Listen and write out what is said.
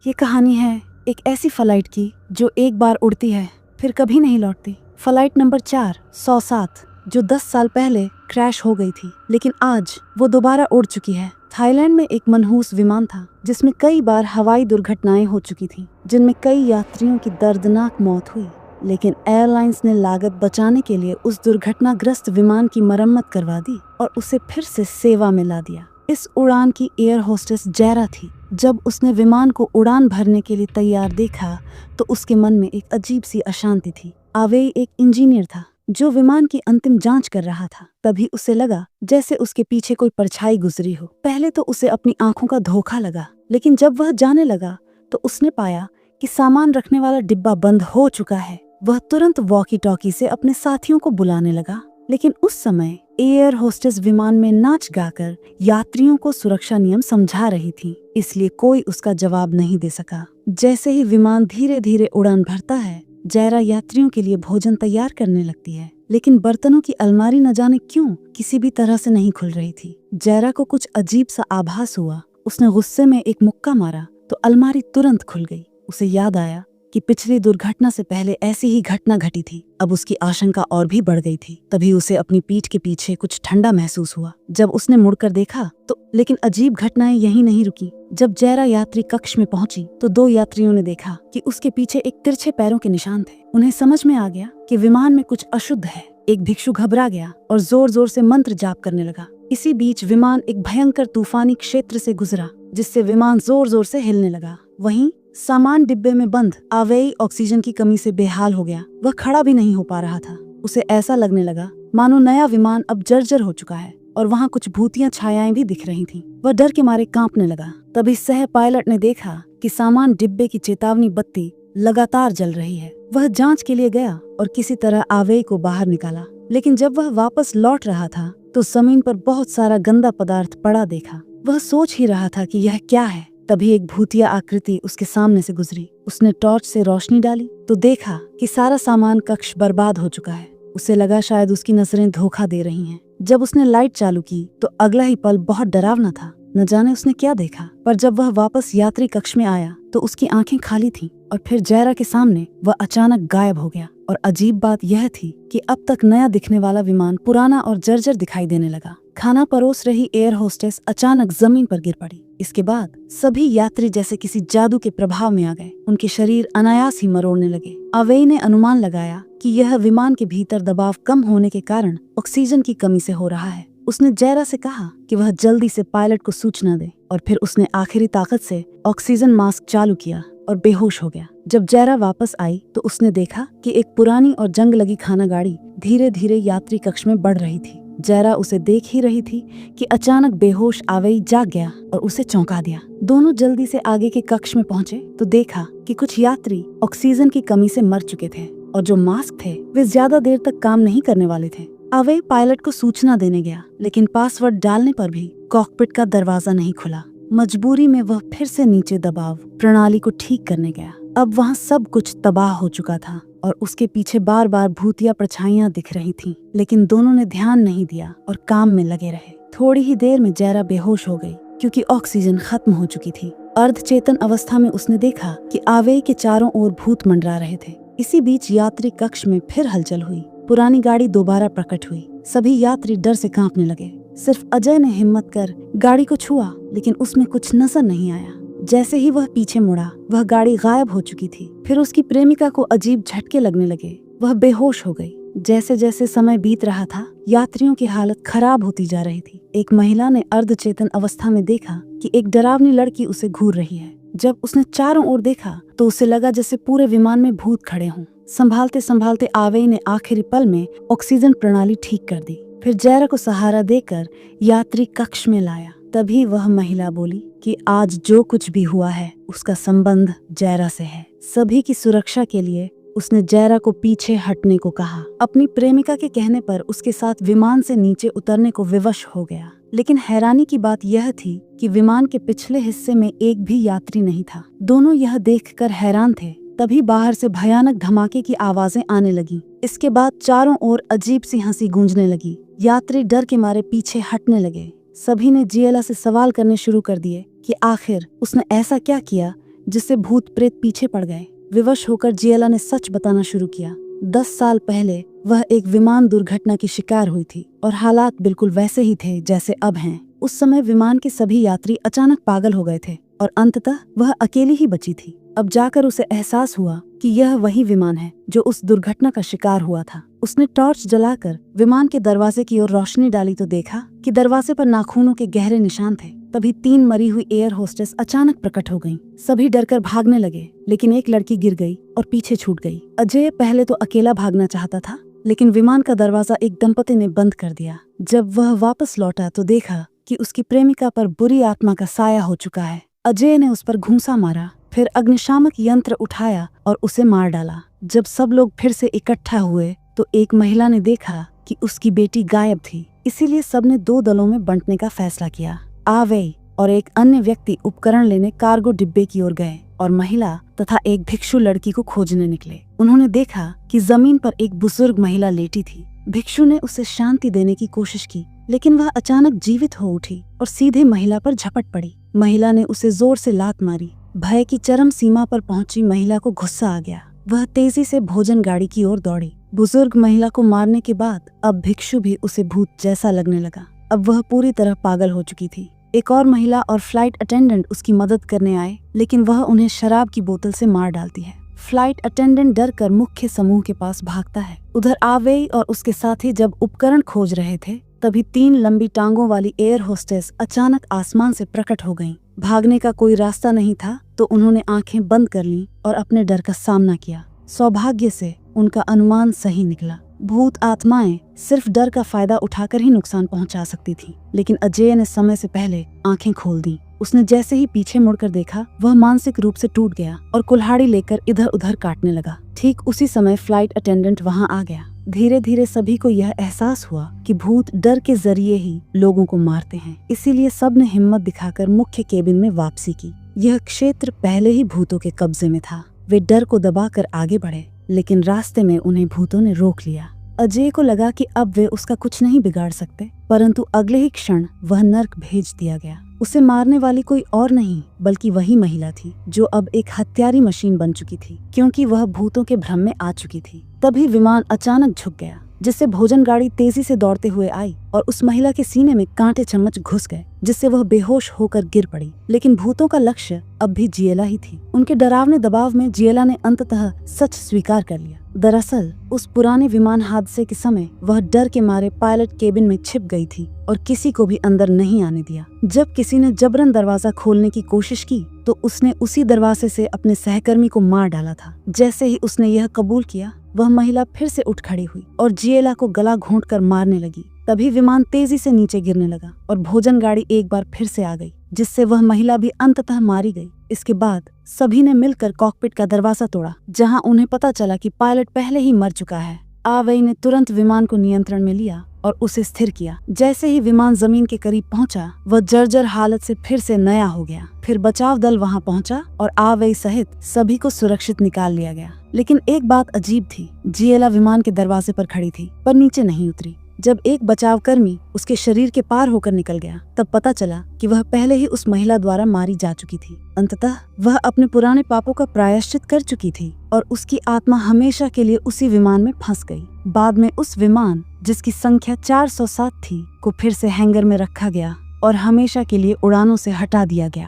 ये कहानी है एक ऐसी फ्लाइट की जो एक बार उड़ती है फिर कभी नहीं लौटती। फ्लाइट नंबर 407 जो 10 साल पहले क्रैश हो गई थी, लेकिन आज वो दोबारा उड़ चुकी है। थाईलैंड में एक मनहूस विमान था जिसमें कई बार हवाई दुर्घटनाएं हो चुकी थी, जिनमें कई यात्रियों की दर्दनाक मौत हुई। लेकिन एयरलाइंस ने लागत बचाने के लिए उस दुर्घटनाग्रस्त विमान की मरम्मत करवा दी और उसे फिर से सेवा में ला दिया। इस उड़ान की एयर होस्टेस जैरा थी। जब उसने विमान को उड़ान भरने के लिए तैयार देखा तो उसके मन में एक अजीब सी अशांति थी। आवेई एक इंजीनियर था जो विमान की अंतिम जांच कर रहा था। तभी उसे लगा जैसे उसके पीछे कोई परछाई गुजरी हो। पहले तो उसे अपनी आंखों का धोखा लगा, लेकिन जब वह जाने लगा तो उसने पाया कि सामान रखने वाला डिब्बा बंद हो चुका है। वह तुरंत वॉकी टॉकी से अपने साथियों को बुलाने लगा, लेकिन उस समय एयर होस्टेस विमान में नाच गाकर यात्रियों को सुरक्षा नियम समझा रही थी, इसलिए कोई उसका जवाब नहीं दे सका। जैसे ही विमान धीरे धीरे उड़ान भरता है, जैरा यात्रियों के लिए भोजन तैयार करने लगती है, लेकिन बर्तनों की अलमारी न जाने क्यों किसी भी तरह से नहीं खुल रही थी। जैरा को कुछ अजीब सा आभास हुआ। उसने गुस्से में एक मुक्का मारा तो अलमारी तुरंत खुल गई। उसे याद आया कि पिछली दुर्घटना से पहले ऐसी ही घटना घटी थी। अब उसकी आशंका और भी बढ़ गई थी। तभी उसे अपनी पीठ के पीछे कुछ ठंडा महसूस हुआ। जब उसने मुड़कर देखा तो लेकिन अजीब घटनाएं यहीं नहीं रुकी। जब जैरा यात्री कक्ष में पहुंची तो 2 यात्रियों ने देखा कि उसके पीछे एक तिरछे पैरों के निशान थे। उन्हें समझ में आ गया कि विमान में कुछ अशुद्ध है। एक भिक्षु घबरा गया और जोर जोर से मंत्र जाप करने लगा। इसी बीच विमान एक भयंकर तूफानी क्षेत्र से गुजरा, जिससे विमान जोर जोर से हिलने लगा। वहीं सामान डिब्बे में बंद आवेई ऑक्सीजन की कमी से बेहाल हो गया। वह खड़ा भी नहीं हो पा रहा था। उसे ऐसा लगने लगा मानो नया विमान अब जर्जर हो चुका है और वहाँ कुछ भूतियां छायाएं भी दिख रही थीं। वह डर के मारे कांपने लगा। तभी सह पायलट ने देखा कि सामान डिब्बे की चेतावनी बत्ती लगातार जल रही है। वह जांच के लिए गया और किसी तरह आवेई को बाहर निकाला, लेकिन जब वह वापस लौट रहा था तो जमीन पर बहुत सारा गंदा पदार्थ पड़ा देखा। वह सोच ही रहा था कि यह क्या है। तभी एक भूतिया आकृति उसके सामने से गुजरी। उसने टॉर्च से रोशनी डाली तो देखा कि सारा सामान कक्ष बर्बाद हो चुका है। उसे लगा शायद उसकी नजरें धोखा दे रही हैं। जब उसने लाइट चालू की तो अगला ही पल बहुत डरावना था। न जाने उसने क्या देखा, पर जब वह वापस यात्री कक्ष में आया तो उसकी आंखें खाली थीं और फिर जैरा के सामने वह अचानक गायब हो गया। और अजीब बात यह थी कि अब तक नया दिखने वाला विमान पुराना और जर्जर दिखाई देने लगा। खाना परोस रही एयर होस्टेस अचानक जमीन पर गिर पड़ी। इसके बाद सभी यात्री जैसे किसी जादू के प्रभाव में आ गए। उनके शरीर अनायास ही मरोड़ने लगे। आवेई ने अनुमान लगाया कि यह विमान के भीतर दबाव कम होने के कारण ऑक्सीजन की कमी से हो रहा है। उसने जैरा से कहा कि वह जल्दी से पायलट को सूचना दे और फिर उसने आखिरी ताकत से ऑक्सीजन मास्क चालू किया और बेहोश हो गया। जब जैरा वापस आई तो उसने देखा कि एक पुरानी और जंग लगी खाना गाड़ी धीरे धीरे यात्री कक्ष में बढ़ रही थी। जैरा उसे देख ही रही थी कि अचानक बेहोश आवेई जाग गया और उसे चौंका दिया। दोनों जल्दी से आगे के कक्ष में पहुंचे तो देखा कि कुछ यात्री ऑक्सीजन की कमी से मर चुके थे और जो मास्क थे वे ज्यादा देर तक काम नहीं करने वाले थे। आवेई पायलट को सूचना देने गया, लेकिन पासवर्ड डालने पर भी कॉकपिट का दरवाजा नहीं खुला। मजबूरी में वह फिर से नीचे दबाव प्रणाली को ठीक करने गया। अब वहाँ सब कुछ तबाह हो चुका था और उसके पीछे बार बार भूतिया परछाइयां दिख रही थीं, लेकिन दोनों ने ध्यान नहीं दिया और काम में लगे रहे। थोड़ी ही देर में जैरा बेहोश हो गई क्योंकि ऑक्सीजन खत्म हो चुकी थी। अर्धचेतन अवस्था में उसने देखा कि आवेई के चारों ओर भूत मंडरा रहे थे। इसी बीच यात्री कक्ष में फिर हलचल हुई। पुरानी गाड़ी दोबारा प्रकट हुई। सभी यात्री डर से कांपने लगे। सिर्फ अजय ने हिम्मत कर गाड़ी को छुआ, लेकिन उसमें कुछ नजर नहीं आया। जैसे ही वह पीछे मुड़ा, वह गाड़ी गायब हो चुकी थी। फिर उसकी प्रेमिका को अजीब झटके लगने लगे। वह बेहोश हो गई। जैसे जैसे समय बीत रहा था, यात्रियों की हालत खराब होती जा रही थी। एक महिला ने अर्धचेतन अवस्था में देखा कि एक डरावनी लड़की उसे घूर रही है। जब उसने चारों ओर देखा तो उसे लगा जैसे पूरे विमान में भूत खड़े हों। संभालते संभालते आवेई ने आखिरी पल में ऑक्सीजन प्रणाली ठीक कर दी। फिर जैरा को सहारा देकर यात्री कक्ष में लाया। तभी वह महिला बोली कि आज जो कुछ भी हुआ है उसका संबंध जैरा से है। सभी की सुरक्षा के लिए उसने जैरा को पीछे हटने को कहा। अपनी प्रेमिका के कहने पर उसके साथ विमान से नीचे उतरने को विवश हो गया। लेकिन हैरानी की बात यह थी कि विमान के पिछले हिस्से में एक भी यात्री नहीं था। दोनों यह देखकर हैरान थे। तभी बाहर से भयानक धमाके की आवाजें आने लगी। इसके बाद चारों ओर अजीब सी हंसी गूंजने लगी। यात्री डर के मारे पीछे हटने लगे। सभी ने जियला से सवाल करने शुरू कर दिए कि आखिर उसने ऐसा क्या किया जिससे भूत प्रेत पीछे पड़ गए। विवश होकर जिएला ने सच बताना शुरू किया। 10 साल पहले वह एक विमान दुर्घटना की शिकार हुई थी और हालात बिल्कुल वैसे ही थे जैसे अब हैं। उस समय विमान के सभी यात्री अचानक पागल हो गए थे और अंततः वह अकेली ही बची थी। अब जाकर उसे एहसास हुआ कि यह वही विमान है जो उस दुर्घटना का शिकार हुआ था। उसने टॉर्च जलाकर विमान के दरवाजे की ओर रोशनी डाली तो देखा कि दरवाजे पर नाखूनों के गहरे निशान थे। तभी 3 मरी हुई एयर होस्टेस अचानक प्रकट हो गईं। सभी डरकर भागने लगे, लेकिन एक लड़की गिर गई और पीछे छूट गई। अजय पहले तो अकेला भागना चाहता था, लेकिन विमान का दरवाजा एक दंपति ने बंद कर दिया। जब वह वापस लौटा तो देखा कि उसकी प्रेमिका पर बुरी आत्मा का साया हो चुका है। अजय ने उस पर घूंसा मारा, फिर अग्निशामक यंत्र उठाया और उसे मार डाला। जब सब लोग फिर से इकट्ठा हुए तो एक महिला ने देखा कि उसकी बेटी गायब थी। इसीलिए सबने 2 दलों में बंटने का फैसला किया। आवई और एक अन्य व्यक्ति उपकरण लेने कार्गो डिब्बे की ओर गए और महिला तथा एक भिक्षु लड़की को खोजने निकले। उन्होंने देखा कि जमीन पर एक बुजुर्ग महिला लेटी थी। भिक्षु ने उसे शांति देने की कोशिश की, लेकिन वह अचानक जीवित हो उठी और सीधे महिला पर झपट पड़ी। महिला ने उसे जोर से लात मारी। भय की चरम सीमा पर पहुंची महिला को गुस्सा आ गया। वह तेजी से भोजन गाड़ी की ओर दौड़ी। बुजुर्ग महिला को मारने के बाद अब भिक्षु भी उसे भूत जैसा लगने लगा। अब वह पूरी तरह पागल हो चुकी थी। एक और महिला और फ्लाइट अटेंडेंट उसकी मदद करने आए, लेकिन वह उन्हें शराब की बोतल से मार डालती है। फ्लाइट अटेंडेंट डर कर मुख्य समूह के पास भागता है। उधर आवेई और उसके साथी जब उपकरण खोज रहे थे, तभी 3 लंबी टांगों वाली एयर होस्टेस अचानक आसमान से प्रकट हो गईं। भागने का कोई रास्ता नहीं था तो उन्होंने आंखें बंद कर लीं और अपने डर का सामना किया। सौभाग्य से उनका अनुमान सही निकला। भूत आत्माएं सिर्फ डर का फायदा उठाकर ही नुकसान पहुंचा सकती थी, लेकिन अजय ने समय से पहले आंखें खोल दी। उसने जैसे ही पीछे मुड़कर देखा, वह मानसिक रूप से टूट गया और कुल्हाड़ी लेकर इधर उधर काटने लगा। ठीक उसी समय फ्लाइट अटेंडेंट वहां आ गया। धीरे धीरे सभी को यह एहसास हुआ कि भूत डर के जरिए ही लोगों को मारते हैं। इसीलिए सबने हिम्मत दिखाकर मुख्य केबिन में वापसी की। यह क्षेत्र पहले ही भूतों के कब्जे में था। वे डर को दबाकर आगे बढ़े, लेकिन रास्ते में उन्हें भूतों ने रोक लिया। अजय को लगा कि अब वे उसका कुछ नहीं बिगाड़ सकते, परंतु अगले ही क्षण वह नर्क भेज दिया गया। उसे मारने वाली कोई और नहीं बल्कि वही महिला थी, जो अब एक हत्यारी मशीन बन चुकी थी, क्योंकि वह भूतों के भ्रम में आ चुकी थी। तभी विमान अचानक झुक गया, जिससे भोजन गाड़ी तेजी से दौड़ते हुए आई और उस महिला के सीने में कांटे चम्मच घुस गए, जिससे वह बेहोश होकर गिर पड़ी। लेकिन भूतों का लक्ष्य अब भी जिएला ही थी। उनके डरावने दबाव में जिएला ने अंततः सच स्वीकार कर लिया। दरअसल उस पुराने विमान हादसे के समय वह डर के मारे पायलट केबिन में छिप गई थी और किसी को भी अंदर नहीं आने दिया। जब किसी ने जबरन दरवाजा खोलने की कोशिश की तो उसने उसी दरवाजे से अपने सहकर्मी को मार डाला था। जैसे ही उसने यह कबूल किया, वह महिला फिर से उठ खड़ी हुई और जिएला को गला घोंटकर मारने लगी। तभी विमान तेजी से नीचे गिरने लगा और भोजन गाड़ी एक बार फिर से आ गई, जिससे वह महिला भी अंततः मारी गई। इसके बाद सभी ने मिलकर कॉकपिट का दरवाजा तोड़ा, जहां उन्हें पता चला कि पायलट पहले ही मर चुका है। आवई ने तुरंत विमान को नियंत्रण में लिया और उसे स्थिर किया। जैसे ही विमान जमीन के करीब पहुंचा, वह जर्जर हालत से फिर से नया हो गया। फिर बचाव दल वहां पहुंचा और आवई सहित सभी को सुरक्षित निकाल लिया गया। लेकिन एक बात अजीब थी, जिएला विमान के दरवाजे पर खड़ी थी पर नीचे नहीं उतरी। जब एक बचाव कर्मी उसके शरीर के पार होकर निकल गया, तब पता चला कि वह पहले ही उस महिला द्वारा मारी जा चुकी थी। अंततः वह अपने पुराने पापों का प्रायश्चित कर चुकी थी और उसकी आत्मा हमेशा के लिए उसी विमान में फंस गई। बाद में उस विमान, जिसकी संख्या 407 थी, को फिर से हैंगर में रखा गया और हमेशा के लिए उड़ानों से हटा दिया गया।